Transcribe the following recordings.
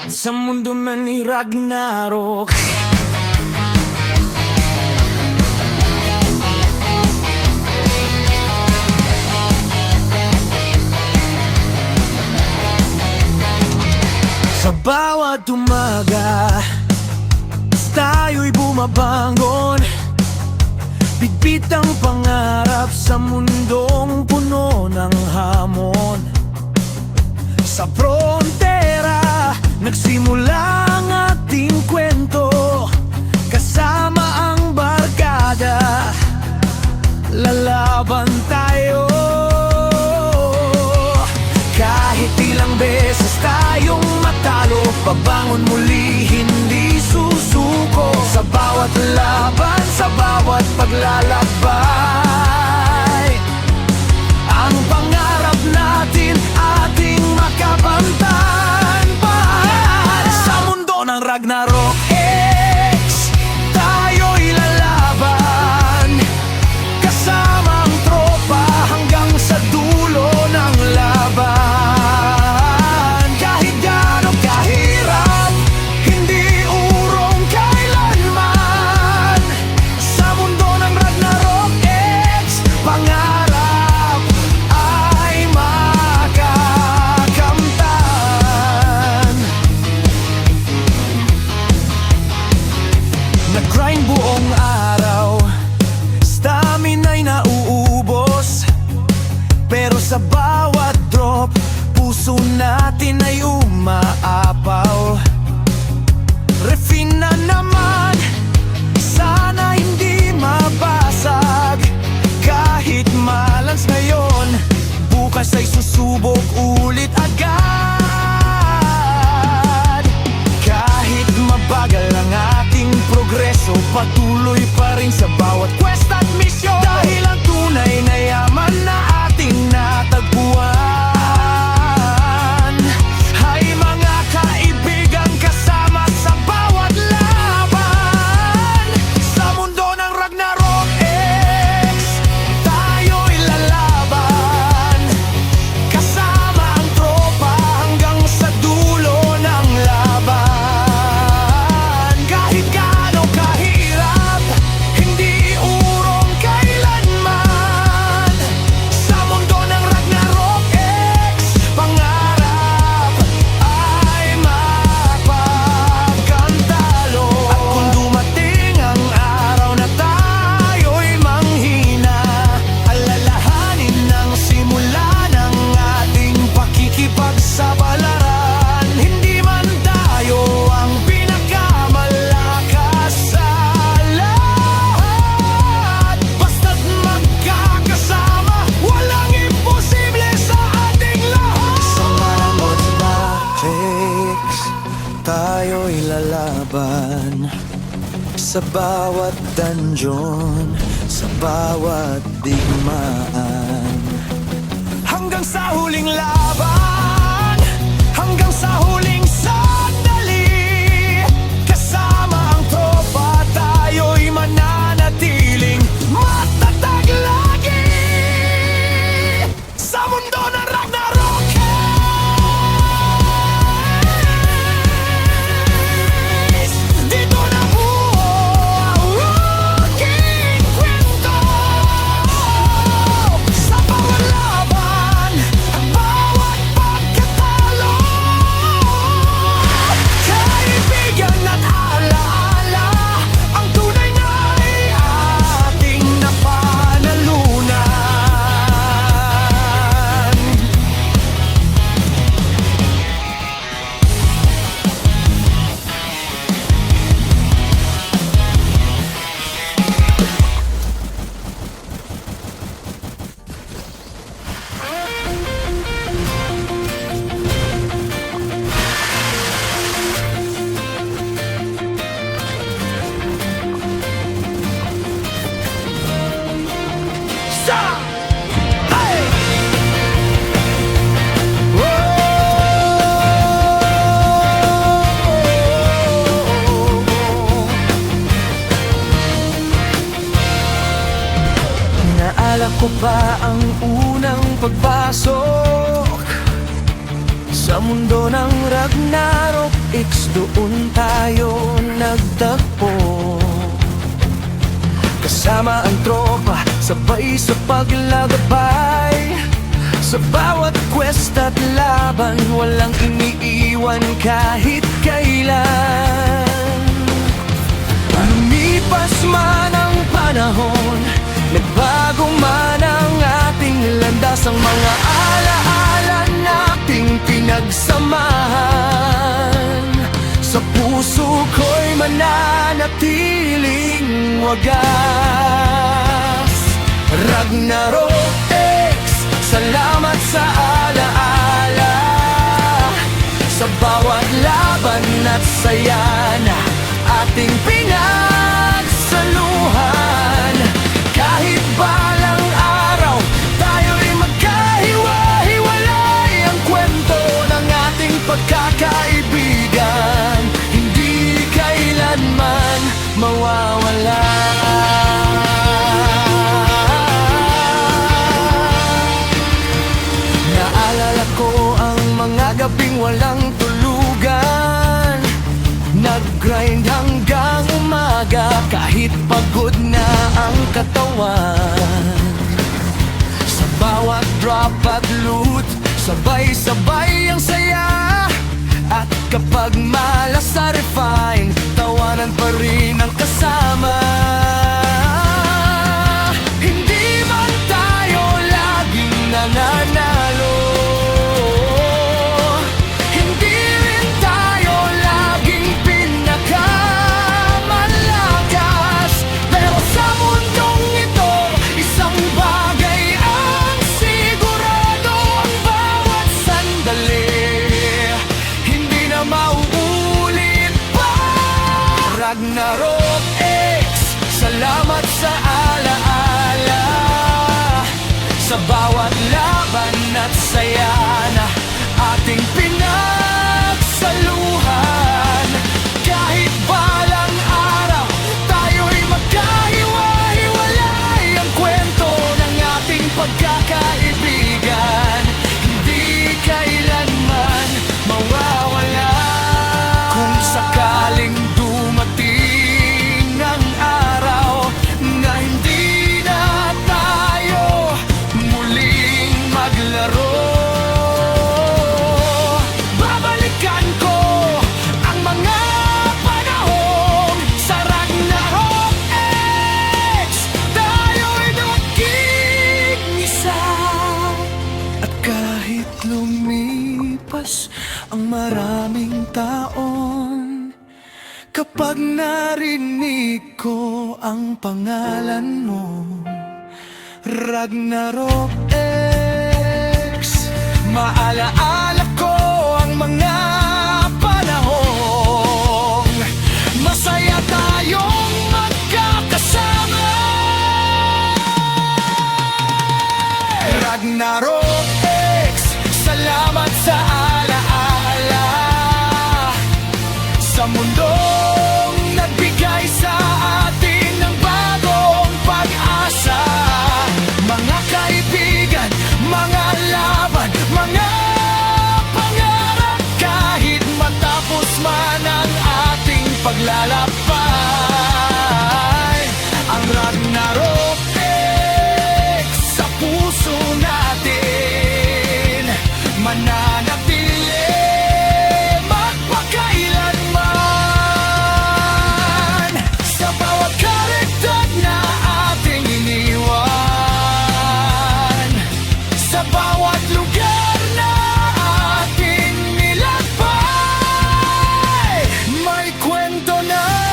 Sa mundo man ni Ragnarok, sa bawat umaga tayo'y bumabangon, bitbit ang pangarap sa mundong puno ng hamon. Sa frontera nagsimula ang ating kwento, kasama ang barkada, lalaban tayo. Kahit ilang beses tayong matalo, babangon muli, hindi susuko. Sa bawat laban, sa bawat paglalakbay, ang pangarap natin ating makakamtan pa. Sa mundo ng Ragnarok X, tayo'y lalaban, kasama ang tropa hanggang sa dulo ng laban. Kahit gaano kahirap, hindi urong kailanman. Sa mundo ng Ragnarok X, pangarap ay makakamtan. Nag-grind buong araw, stamina'y nauubos, pero sa bawat drop, puso natin ay umaapaw. Refin na naman, sana hindi mabasag. Kahit malans ngayon, bukas ay susubok ulit agad. Kahit mabagal ang ating progreso, patuloy pa rin sa bawat quest at misyon. Dahil ang tunay na yaman na ating natagpuan ay mga kaibigan kasama sa bawat laban. Sa mundo ng Ragnarok X, tayo'y lalaban, kasama ang tropa hanggang sa dulo ng laban. Kahit gaano kahirap, hindi urong kailanman. Sa mundo ng Ragnarok X, pangarap ay mapagkantalo. At kung dumating ang araw na tayo'y manghina, alalahanin ang simula ng ating pakikipagsapalaran. Hindi man tayo ang pinakamalakas sa lahat, basta't magkakasama, walang imposible sa ating lahat. Sa maramot na tricks, tayo'y lalaban, sa bawat dungeon, sa bawat digmaan, hanggang sa huling laban, hanggang sa huling sandali. Kasama ang tropa, tayo'y mananatiling matatag lagi. Sa mundo ng Ragnarok X, dito na buo ang aking kwento. Sa bawat laban, ang bawat pagkatalo, kaibigan at alaala, ang tunay na ay ating napanalunan. Sa! Hey! Naala ko pa ang unang pagpasok sa mundo ng Ragnarok X, doon tayo nagtagpo. Kasama ang tropa, sabay sa paglalakbay. Sa bawat quest at laban, walang iniiwan kahit kailan. Lumipas man ang panahon, nagbago man ang ating landas, ang mga alaala nating pinagsamahan sa puso ko'y mananatiling wagas. Ragnarok X, salamat sa alaala, sa bawat laban at saya na ating pinagsaluhan. Kahit balang araw tayo'y magkahiwa-hiwalay, ang kwento ng ating pagkakaibigan hindi kailanman mawawala. Naalala ko ang mga gabing walang tulugan, nag-grind hanggang umaga kahit pagod na ang katawan. Sa bawat drop at loot, sabay-sabay ang saya. At kapag malas sa refine, tawanan pa rin ang kasama. Hindi man tayo laging nananalo, hindi rin tayo laging pinakamalakas, pero sa mundong ito, isang bagay ang sigurado, ang bawat sandali hindi na mauulit pa. Ragnarok X, salamat sa alaala, sa bawat laban at saya na ating pinagsaluhan. Kahit balang araw tayo'y magkahiwa-hiwalay, ang kwento ng ating pagkakaibigan hindi kailanman mawawala. Kung sakaling dumating ang araw na hindi na tayo muling maglaro, babalikan ko ang mga panahon sa Ragnarok X. Tayo'y naging isa. At kahit lumipas ang maraming taon, kapag narinig ko ang pangalan mo, Ragnarok X, maalaala ko ang mga panahong masaya tayong magkakasama. Ragnarok X, salamat sa alaala, sa mundong nagbigay sa atin ng bagong pag-asa. Mga kaibigan, mga laban, mga pangarap, kahit matapos man ang ating paglalakbay, ang Ragnarok X sa puso natin mananatili magpakailanman. Sa bawat karegdad na ating iniwan, sa bawat lugar na ating nilakbay, may kwento na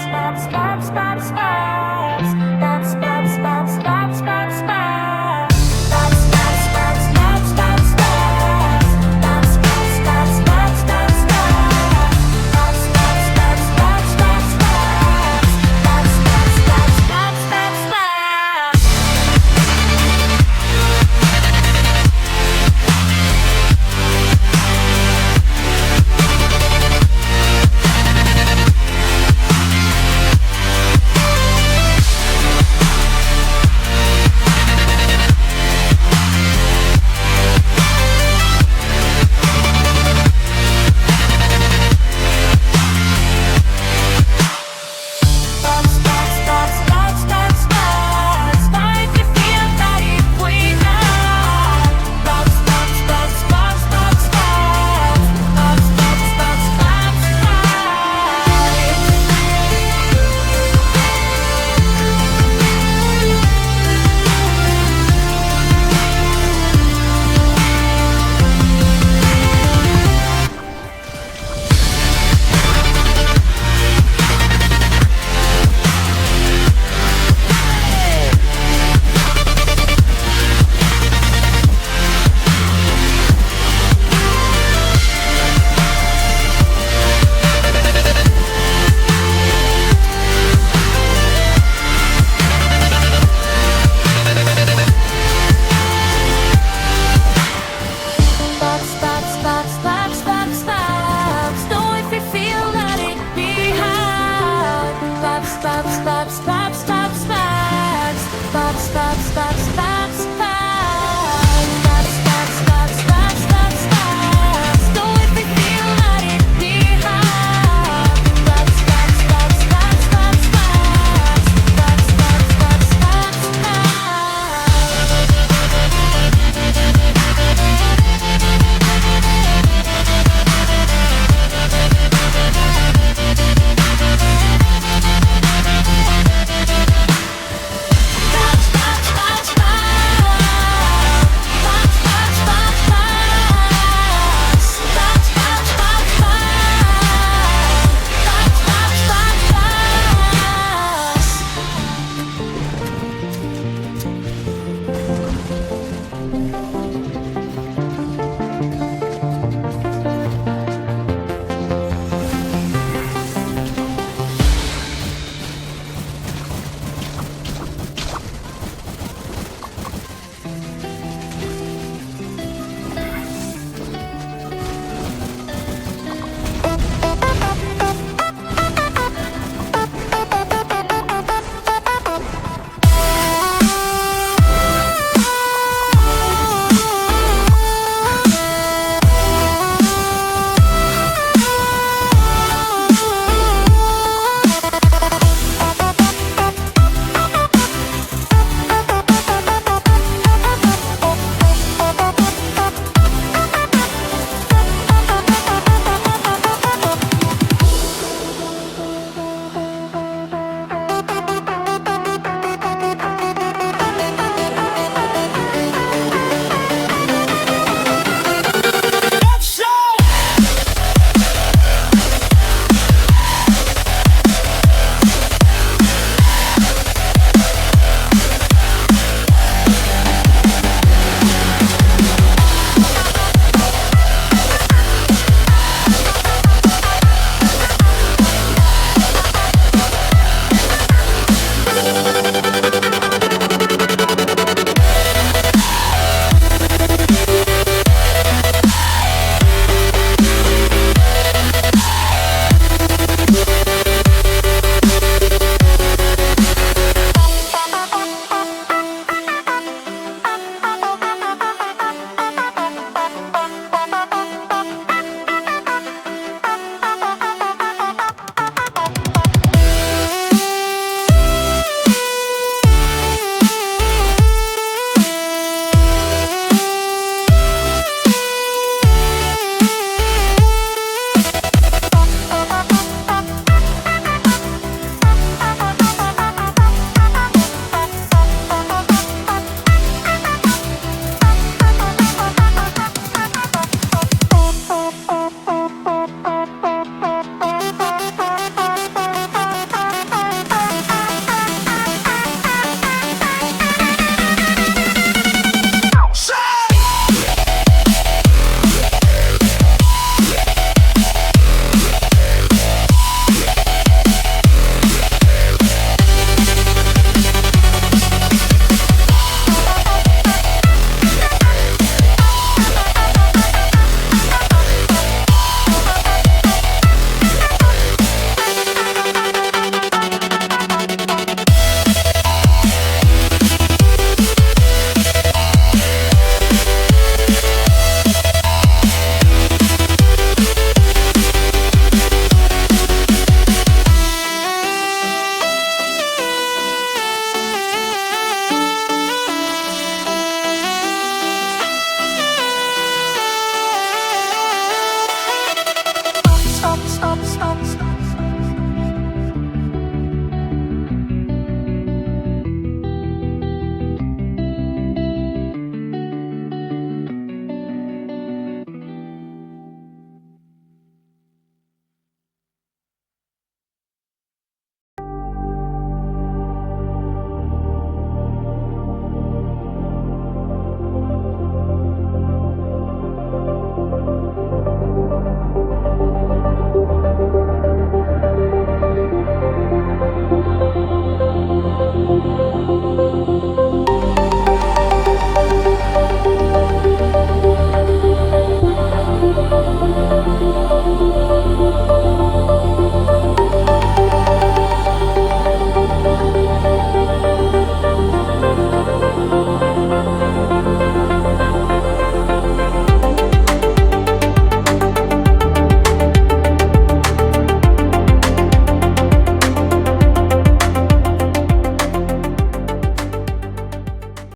Maps,